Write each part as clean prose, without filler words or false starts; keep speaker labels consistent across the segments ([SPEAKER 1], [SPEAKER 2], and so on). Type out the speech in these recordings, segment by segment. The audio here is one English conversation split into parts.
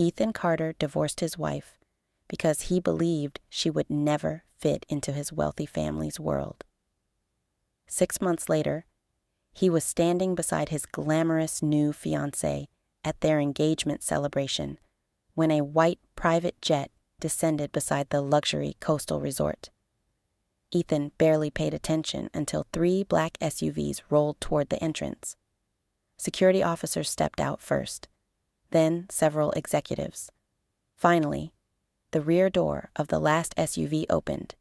[SPEAKER 1] Ethan Carter divorced his wife because he believed she would never fit into his wealthy family's world. 6 months later, he was standing beside his glamorous new fiancée at their engagement celebration when a white private jet descended beside the luxury coastal resort. Ethan barely paid attention until 3 black SUVs rolled toward the entrance. Security officers stepped out first, then several executives. Finally, the rear door of the last SUV opened,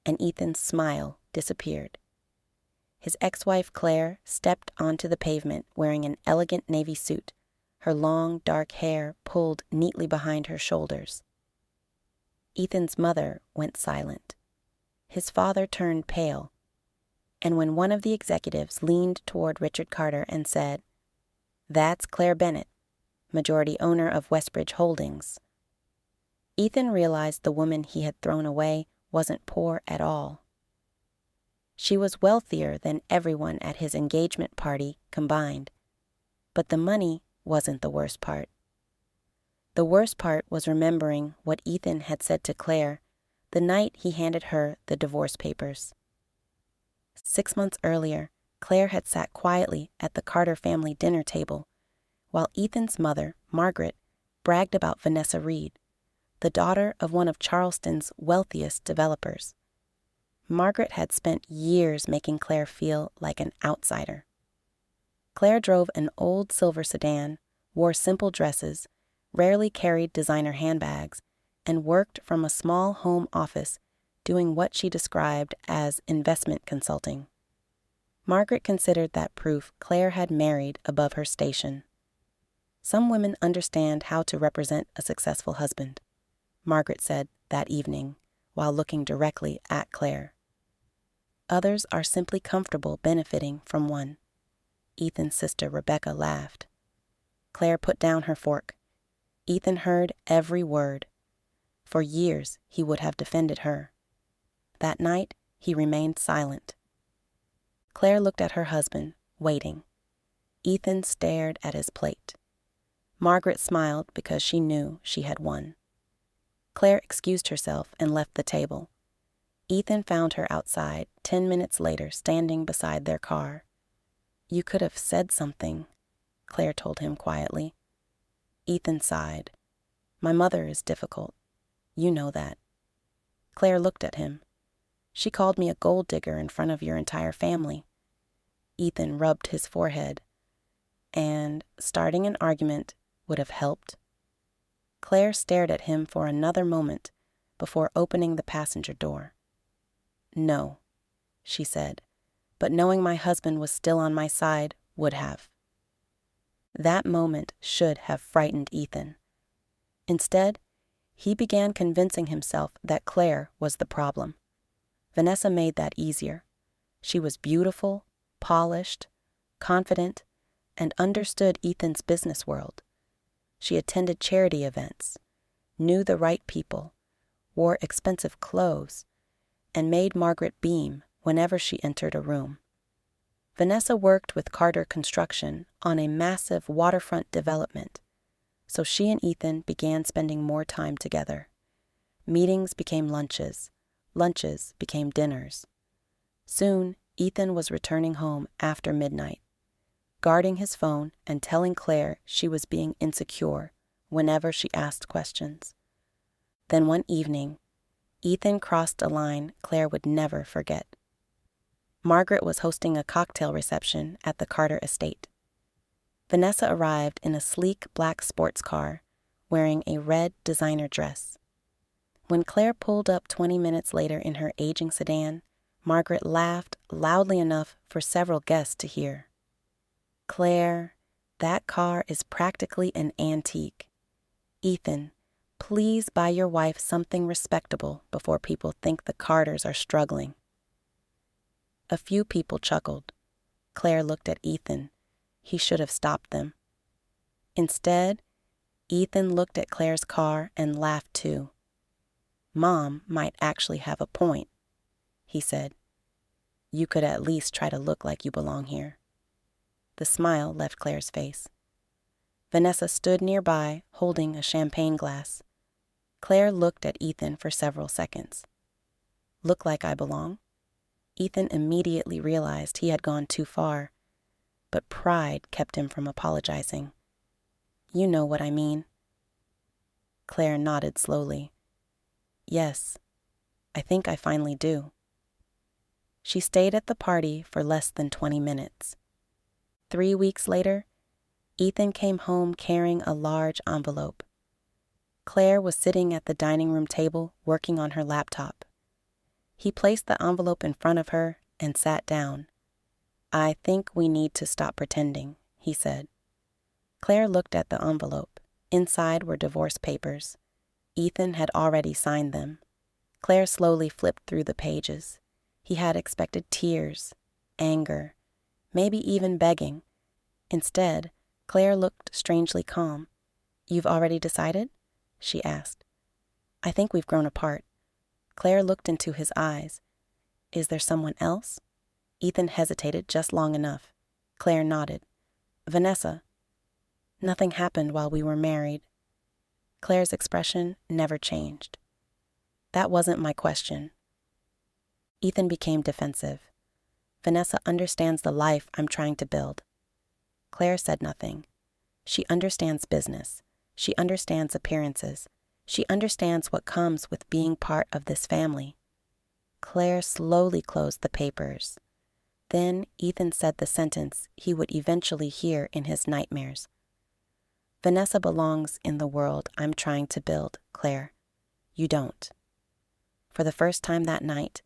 [SPEAKER 1] and Ethan's smile disappeared. His ex-wife Claire stepped onto the pavement wearing an elegant navy suit, her long, dark hair pulled neatly behind her shoulders. Ethan's mother went silent. His father turned pale, and when one of the executives leaned toward Richard Carter and said, "That's Claire Bennett, majority owner of Westbridge Holdings," Ethan realized the woman he had thrown away wasn't poor at all. She was wealthier than everyone at his engagement party combined, but the money wasn't the worst part. The worst part was remembering what Ethan had said to Claire the night he handed her the divorce papers. 6 months earlier, Claire had sat quietly at the Carter family dinner table, while Ethan's mother, Margaret, bragged about Vanessa Reed, the daughter of one of Charleston's wealthiest developers. Margaret had spent years making Claire feel like an outsider. Claire drove an old silver sedan, wore simple dresses, rarely carried designer handbags, and worked from a small home office doing what she described as investment consulting. Margaret considered that proof Claire had married above her station. "Some women understand how to represent a successful husband," Margaret said that evening while looking directly at Claire. "Others are simply comfortable benefiting from one." Ethan's sister Rebecca laughed. Claire put down her fork. Ethan heard every word. For years he would have defended her. That night he remained silent. Claire looked at her husband, waiting. Ethan stared at his plate. Margaret smiled because she knew she had won. Claire excused herself and left the table. Ethan found her outside 10 minutes later, standing beside their car. "You could have said something," Claire told him quietly. Ethan sighed. "My mother is difficult. You know that." Claire looked at him. "She called me a gold digger in front of your entire family." Ethan rubbed his forehead. "And starting an argument would have helped?" Claire stared at him for another moment before opening the passenger door. "No," she said, "but knowing my husband was still on my side would have." That moment should have frightened Ethan. Instead, he began convincing himself that Claire was the problem. Vanessa made that easier. She was beautiful, polished, confident, and understood Ethan's business world. She attended charity events, knew the right people, wore expensive clothes, and made Margaret beam whenever she entered a room. Vanessa worked with Carter Construction on a massive waterfront development, so she and Ethan began spending more time together. Meetings became lunches. Lunches became dinners. Soon, Ethan was returning home after midnight, guarding his phone and telling Claire she was being insecure whenever she asked questions. Then one evening, Ethan crossed a line Claire would never forget. Margaret was hosting a cocktail reception at the Carter estate. Vanessa arrived in a sleek black sports car, wearing a red designer dress. When Claire pulled up 20 minutes later in her aging sedan, Margaret laughed loudly enough for several guests to hear. "Claire, that car is practically an antique. Ethan, please buy your wife something respectable before people think the Carters are struggling." A few people chuckled. Claire looked at Ethan. He should have stopped them. Instead, Ethan looked at Claire's car and laughed too. "Mom might actually have a point," he said. "You could at least try to look like you belong here." The smile left Claire's face. Vanessa stood nearby, holding a champagne glass. Claire looked at Ethan for several seconds. "Look like I belong?" Ethan immediately realized he had gone too far, but pride kept him from apologizing. "You know what I mean." Claire nodded slowly. "Yes, I think I finally do." She stayed at the party for less than 20 minutes. 3 weeks later, Ethan came home carrying a large envelope. Claire was sitting at the dining room table working on her laptop. He placed the envelope in front of her and sat down. "I think we need to stop pretending," he said. Claire looked at the envelope. Inside were divorce papers. Ethan had already signed them. Claire slowly flipped through the pages. He had expected tears, anger, maybe even begging. Instead, Claire looked strangely calm. "You've already decided?" she asked. "I think we've grown apart." Claire looked into his eyes. "Is there someone else?" Ethan hesitated just long enough. Claire nodded. "Vanessa." "Nothing happened while we were married." Claire's expression never changed. "That wasn't my question." Ethan became defensive. "Vanessa understands the life I'm trying to build." Claire said nothing. She understands business. She understands appearances. She understands what comes with being part of this family. Claire slowly closed the papers. Then Ethan said the sentence he would eventually hear in his nightmares. "Vanessa belongs in the world I'm trying to build, Claire. You don't." For the first time that night,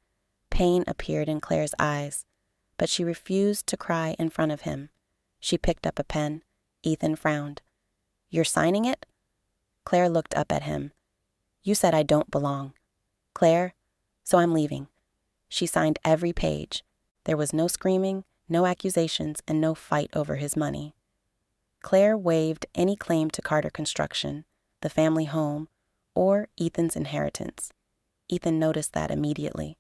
[SPEAKER 1] pain appeared in Claire's eyes, but she refused to cry in front of him. She picked up a pen. Ethan frowned. "You're signing it?" Claire looked up at him. "You said I don't belong." "Claire, so I'm leaving." She signed every page. There was no screaming, no accusations, and no fight over his money. Claire waived any claim to Carter Construction, the family home, or Ethan's inheritance. Ethan noticed that immediately.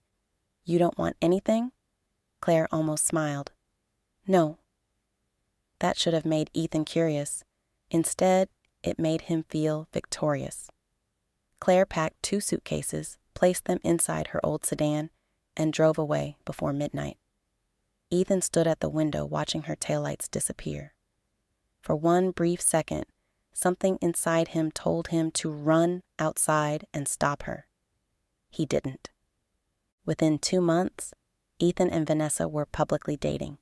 [SPEAKER 1] "You don't want anything?" Claire almost smiled. "No." That should have made Ethan curious. Instead, it made him feel victorious. Claire packed 2 suitcases, placed them inside her old sedan, and drove away before midnight. Ethan stood at the window watching her taillights disappear. For one brief second, something inside him told him to run outside and stop her. He didn't. Within 2 months, Ethan and Vanessa were publicly dating.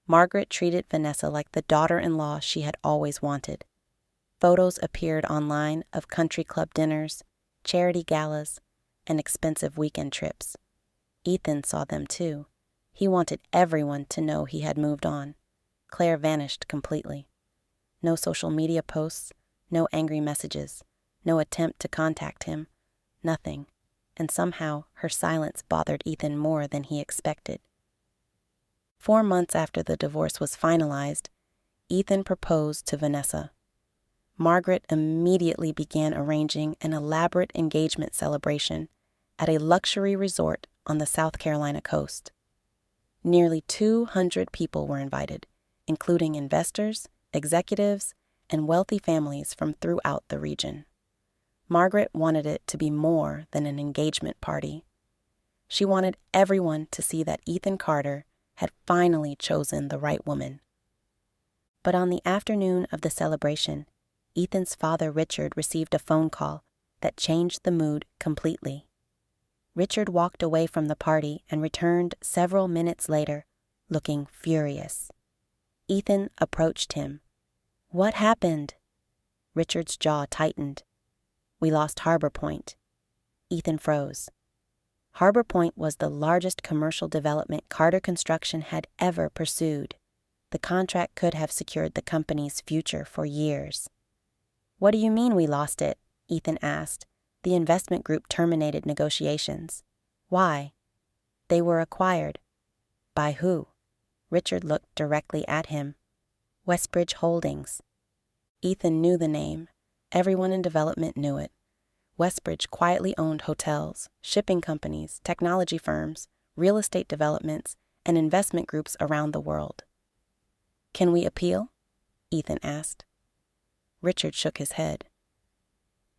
[SPEAKER 1] Margaret treated Vanessa like the daughter-in-law she had always wanted. Photos appeared online of country club dinners, charity galas, and expensive weekend trips. Ethan saw them too. He wanted everyone to know he had moved on. Claire vanished completely. No social media posts, no angry messages, no attempt to contact him, nothing. And somehow her silence bothered Ethan more than he expected. 4 months after the divorce was finalized, Ethan proposed to Vanessa. Margaret immediately began arranging an elaborate engagement celebration at a luxury resort on the South Carolina coast. Nearly 200 people were invited, including investors, executives, and wealthy families from throughout the region. Margaret wanted it to be more than an engagement party. She wanted everyone to see that Ethan Carter had finally chosen the right woman. But on the afternoon of the celebration, Ethan's father, Richard, received a phone call that changed the mood completely. Richard walked away from the party and returned several minutes later, looking furious. Ethan approached him. "What happened?" Richard's jaw tightened. "We lost Harbor Point." Ethan froze. Harbor Point was the largest commercial development Carter Construction had ever pursued. The contract could have secured the company's future for years. "What do you mean we lost it?" Ethan asked. "The investment group terminated negotiations." "Why?" "They were acquired." "By who?" Richard looked directly at him. "Westbridge Holdings." Ethan knew the name. Everyone in development knew it. Westbridge quietly owned hotels, shipping companies, technology firms, real estate developments, and investment groups around the world. "Can we appeal?" Ethan asked. Richard shook his head.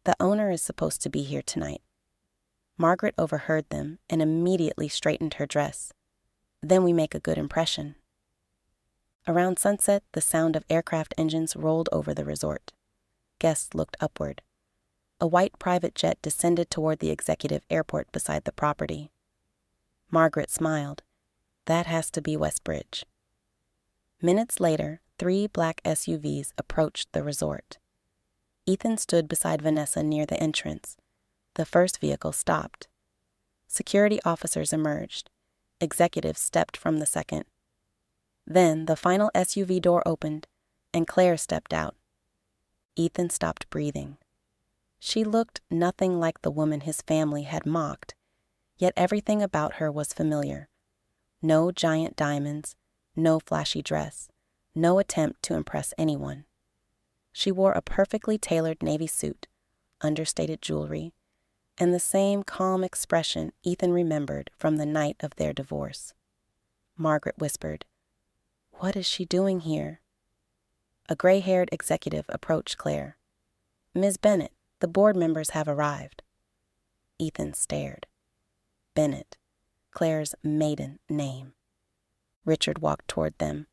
[SPEAKER 1] The owner is supposed to be here tonight. Margaret overheard them and immediately straightened her dress. Then we make a good impression. Around sunset, the sound of aircraft engines rolled over the resort. Guests looked upward. A white private jet descended toward the executive airport beside the property. Margaret smiled. That has to be Westbridge. Minutes later, 3 black SUVs approached the resort. Ethan stood beside Vanessa near the entrance. The first vehicle stopped. Security officers emerged. Executives stepped from the second. Then the final SUV door opened, and Claire stepped out. Ethan stopped breathing. She looked nothing like the woman his family had mocked, yet everything about her was familiar. No giant diamonds, no flashy dress, no attempt to impress anyone. She wore a perfectly tailored navy suit, understated jewelry, and the same calm expression Ethan remembered from the night of their divorce. Margaret whispered, "What is she doing here?" A gray-haired executive approached Claire. "Ms. Bennett, the board members have arrived." Ethan stared. Bennett, Claire's maiden name. Richard walked toward them.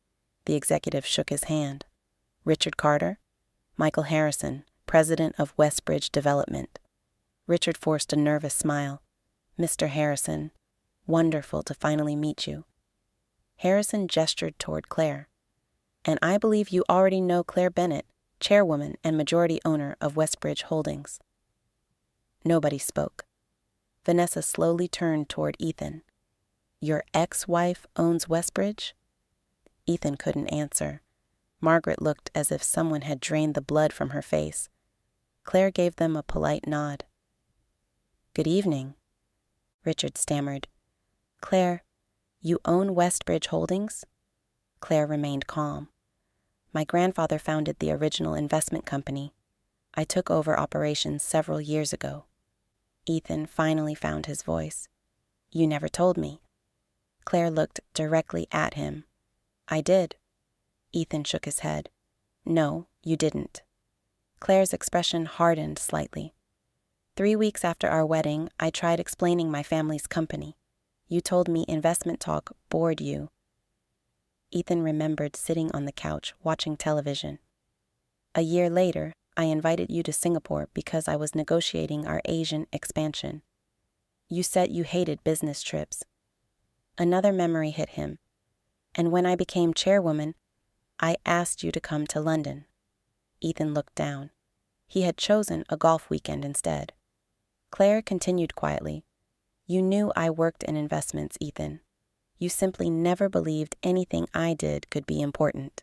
[SPEAKER 1] The executive shook his hand. "Richard Carter? Michael Harrison, president of Westbridge Development." Richard forced a nervous smile. "Mr. Harrison, wonderful to finally meet you." Harrison gestured toward Claire. "And I believe you already know Claire Bennett, chairwoman and majority owner of Westbridge Holdings." Nobody spoke. Vanessa slowly turned toward Ethan. "Your ex-wife owns Westbridge?" Ethan couldn't answer. Margaret looked as if someone had drained the blood from her face. Claire gave them a polite nod. "Good evening." Richard stammered. "Claire, you own Westbridge Holdings?" Claire remained calm. "My grandfather founded the original investment company. I took over operations several years ago." Ethan finally found his voice. "You never told me." Claire looked directly at him. "I did." Ethan shook his head. "No, you didn't." Claire's expression hardened slightly. 3 weeks after our wedding, I tried explaining my family's company. You told me investment talk bored you. Ethan remembered sitting on the couch watching television. "A year later, I invited you to Singapore because I was negotiating our Asian expansion. You said you hated business trips." Another memory hit him. "And when I became chairwoman, I asked you to come to London." Ethan looked down. He had chosen a golf weekend instead. Claire continued quietly. "You knew I worked in investments, Ethan. You simply never believed anything I did could be important."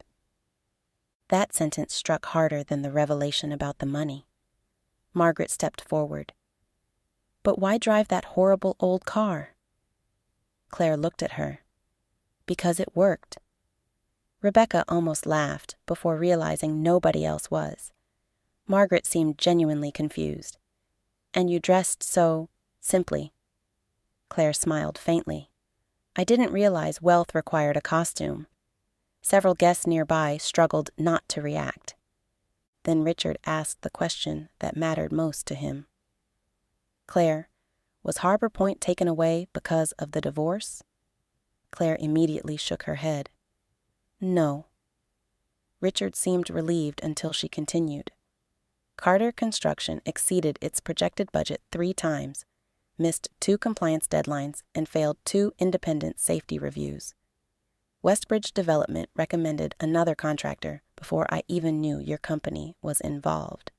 [SPEAKER 1] That sentence struck harder than the revelation about the money. Margaret stepped forward. "But why drive that horrible old car?" Claire looked at her. "Because it worked." Rebecca almost laughed before realizing nobody else was. Margaret seemed genuinely confused. "And you dressed so simply." Claire smiled faintly. "I didn't realize wealth required a costume." Several guests nearby struggled not to react. Then Richard asked the question that mattered most to him. "Claire, was Harbor Point taken away because of the divorce?" Claire immediately shook her head. "No." Richard seemed relieved until she continued. "Carter Construction exceeded its projected budget 3 times, missed 2 compliance deadlines, and failed 2 independent safety reviews. Westbridge Development recommended another contractor before I even knew your company was involved."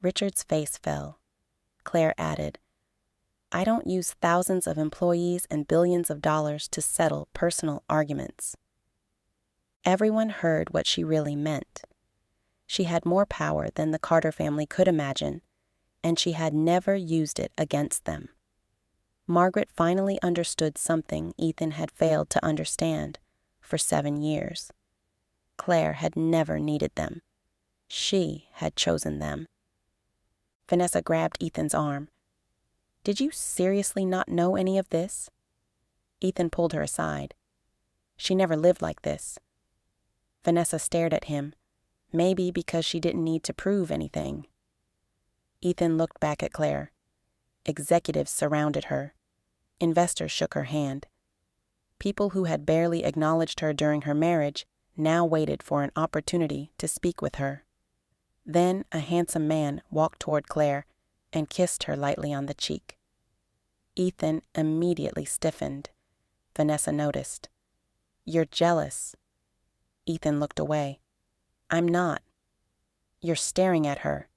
[SPEAKER 1] Richard's face fell. Claire added, "I don't use thousands of employees and billions of dollars to settle personal arguments." Everyone heard what she really meant. She had more power than the Carter family could imagine, and she had never used it against them. Margaret finally understood something Ethan had failed to understand for 7 years. Claire had never needed them. She had chosen them. Vanessa grabbed Ethan's arm. "Did you seriously not know any of this?" Ethan pulled her aside. "She never lived like this." Vanessa stared at him. Maybe because she didn't need to prove anything. Ethan looked back at Claire. Executives surrounded her. Investors shook her hand. People who had barely acknowledged her during her marriage now waited for an opportunity to speak with her. Then a handsome man walked toward Claire and kissed her lightly on the cheek. Ethan immediately stiffened. Vanessa noticed. "You're jealous." Ethan looked away. "I'm not." "You're staring at her."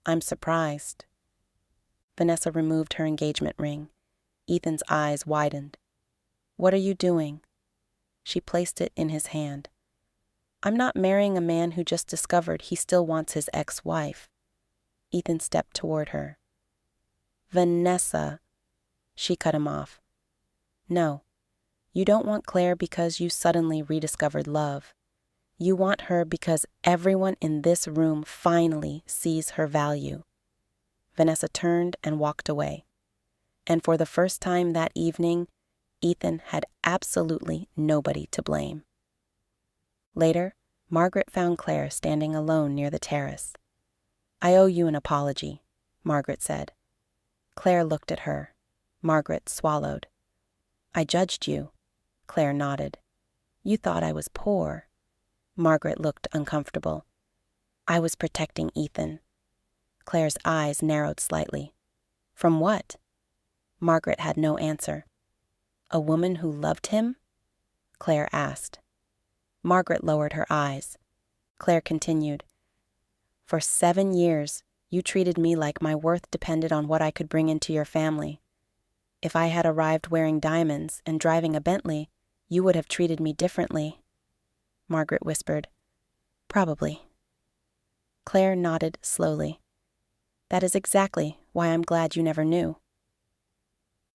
[SPEAKER 1] "I'm surprised." Vanessa removed her engagement ring. Ethan's eyes widened. "What are you doing?" She placed it in his hand. "I'm not marrying a man who just discovered he still wants his ex-wife." Ethan stepped toward her. "Vanessa." She cut him off. "No, you don't want Claire because you suddenly rediscovered love. You want her because everyone in this room finally sees her value." Vanessa turned and walked away. And for the first time that evening, Ethan had absolutely nobody to blame. Later, Margaret found Claire standing alone near the terrace. "I owe you an apology," Margaret said. Claire looked at her. Margaret swallowed. "I judged you." Claire nodded. "You thought I was poor." Margaret looked uncomfortable. "I was protecting Ethan." Claire's eyes narrowed slightly. "From what?" Margaret had no answer. "A woman who loved him?" Claire asked. Margaret lowered her eyes. Claire continued. "For 7 years, you treated me like my worth depended on what I could bring into your family. If I had arrived wearing diamonds and driving a Bentley, you would have treated me differently." Margaret whispered, "Probably." Claire nodded slowly. "That is exactly why I'm glad you never knew."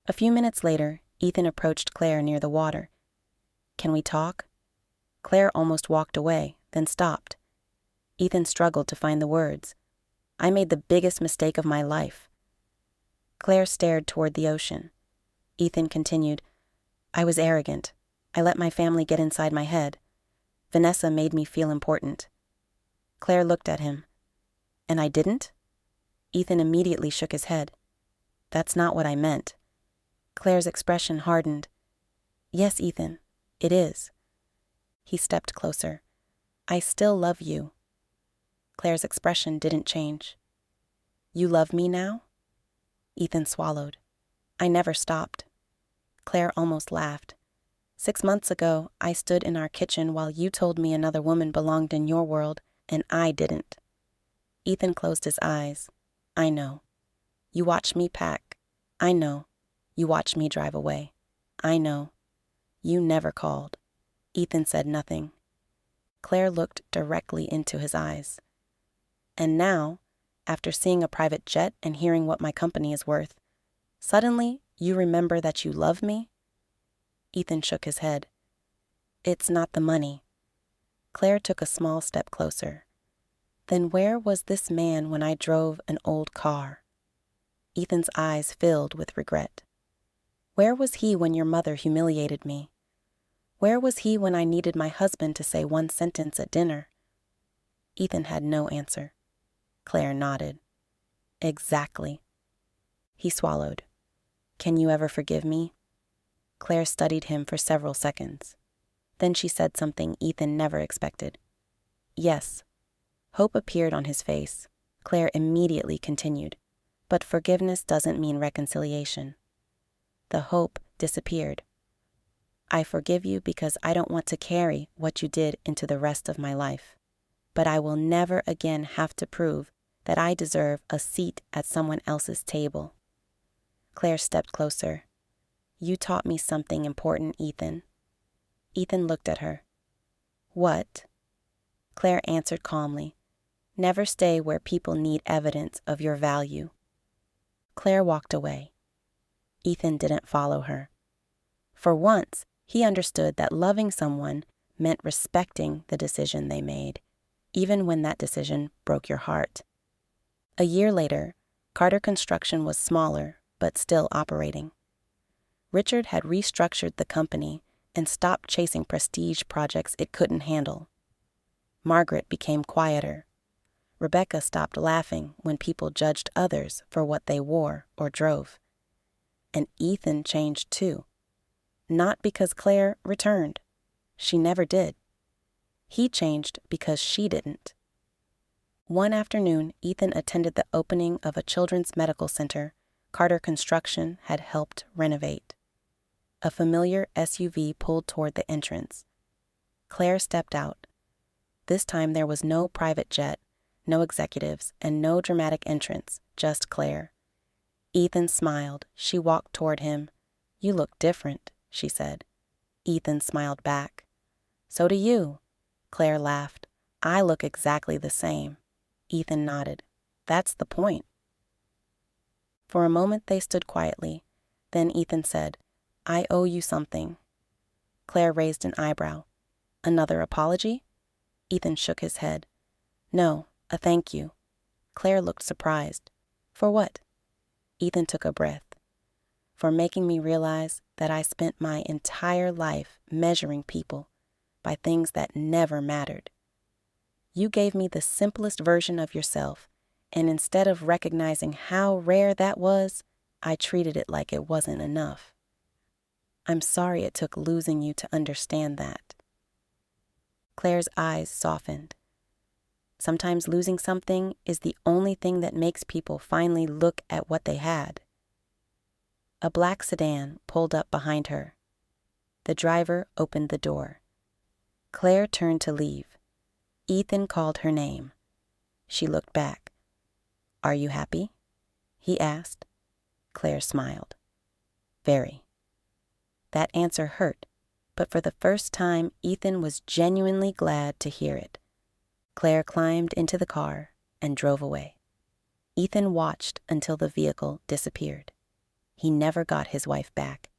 [SPEAKER 1] A few minutes later, Ethan approached Claire near the water. "Can we talk?" Claire almost walked away, then stopped. Ethan struggled to find the words. "I made the biggest mistake of my life." Claire stared toward the ocean. Ethan continued, "I was arrogant. I let my family get inside my head. Vanessa made me feel important." Claire looked at him. "And I didn't?" Ethan immediately shook his head. "That's not what I meant." Claire's expression hardened. "Yes, Ethan, it is." He stepped closer. "I still love you." Claire's expression didn't change. "You love me now?" Ethan swallowed. "I never stopped." Claire almost laughed. 6 months ago, I stood in our kitchen while you told me another woman belonged in your world, and I didn't." Ethan closed his eyes. "I know. You watched me pack. I know. You watched me drive away. I know. You never called." Ethan said nothing. Claire looked directly into his eyes. "And now, after seeing a private jet and hearing what my company is worth, suddenly you remember that you love me?" Ethan shook his head. "It's not the money." Claire took a small step closer. "Then where was this man when I drove an old car?" Ethan's eyes filled with regret. "Where was he when your mother humiliated me? Where was he when I needed my husband to say one sentence at dinner?" Ethan had no answer. Claire nodded. "Exactly." He swallowed. "Can you ever forgive me?" Claire studied him for several seconds. Then she said something Ethan never expected. "Yes." Hope appeared on his face. Claire immediately continued. "But forgiveness doesn't mean reconciliation." The hope disappeared. "I forgive you because I don't want to carry what you did into the rest of my life. But I will never again have to prove that I deserve a seat at someone else's table." Claire stepped closer. "You taught me something important, Ethan." Ethan looked at her. "What?" Claire answered calmly. "Never stay where people need evidence of your value." Claire walked away. Ethan didn't follow her. For once, he understood that loving someone meant respecting the decision they made, even when that decision broke your heart. A year later, Carter Construction was smaller, but still operating. Richard had restructured the company and stopped chasing prestige projects it couldn't handle. Margaret became quieter. Rebecca stopped laughing when people judged others for what they wore or drove. And Ethan changed too. Not because Claire returned. She never did. He changed because she didn't. One afternoon, Ethan attended the opening of a children's medical center Carter Construction had helped renovate. A familiar SUV pulled toward the entrance. Claire stepped out. This time there was no private jet, no executives, and no dramatic entrance, just Claire. Ethan smiled. She walked toward him. "You look different," she said. Ethan smiled back. "So do you." Claire laughed. "I look exactly the same." Ethan nodded. "That's the point." For a moment they stood quietly. Then Ethan said, "I owe you something." Claire raised an eyebrow. "Another apology?" Ethan shook his head. "No, a thank you." Claire looked surprised. "For what?" Ethan took a breath. "For making me realize that I spent my entire life measuring people by things that never mattered. You gave me the simplest version of yourself, and instead of recognizing how rare that was, I treated it like it wasn't enough. I'm sorry it took losing you to understand that." Claire's eyes softened. Sometimes losing something is the only thing that makes people finally look at what they had. A black sedan pulled up behind her. The driver opened the door. Claire turned to leave. Ethan called her name. She looked back. "Are you happy?" he asked. Claire smiled. "Very." That answer hurt, but for the first time, Ethan was genuinely glad to hear it. Claire climbed into the car and drove away. Ethan watched until the vehicle disappeared. He never got his wife back.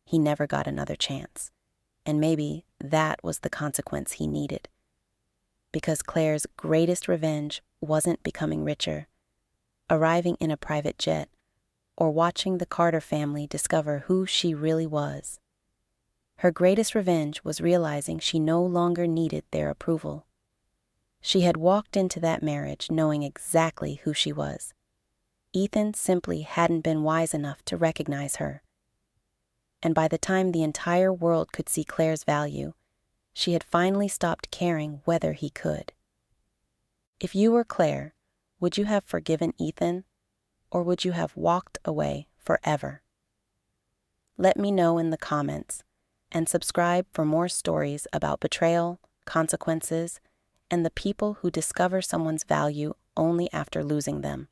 [SPEAKER 1] He never got another chance. And maybe that was the consequence he needed. Because Claire's greatest revenge wasn't becoming richer, arriving in a private jet, or watching the Carter family discover who she really was. Her greatest revenge was realizing she no longer needed their approval. She had walked into that marriage knowing exactly who she was. Ethan simply hadn't been wise enough to recognize her. And by the time the entire world could see Claire's value, she had finally stopped caring whether he could. If you were Claire, would you have forgiven Ethan, or would you have walked away forever? Let me know in the comments, and subscribe for more stories about betrayal, consequences, and the people who discover someone's value only after losing them.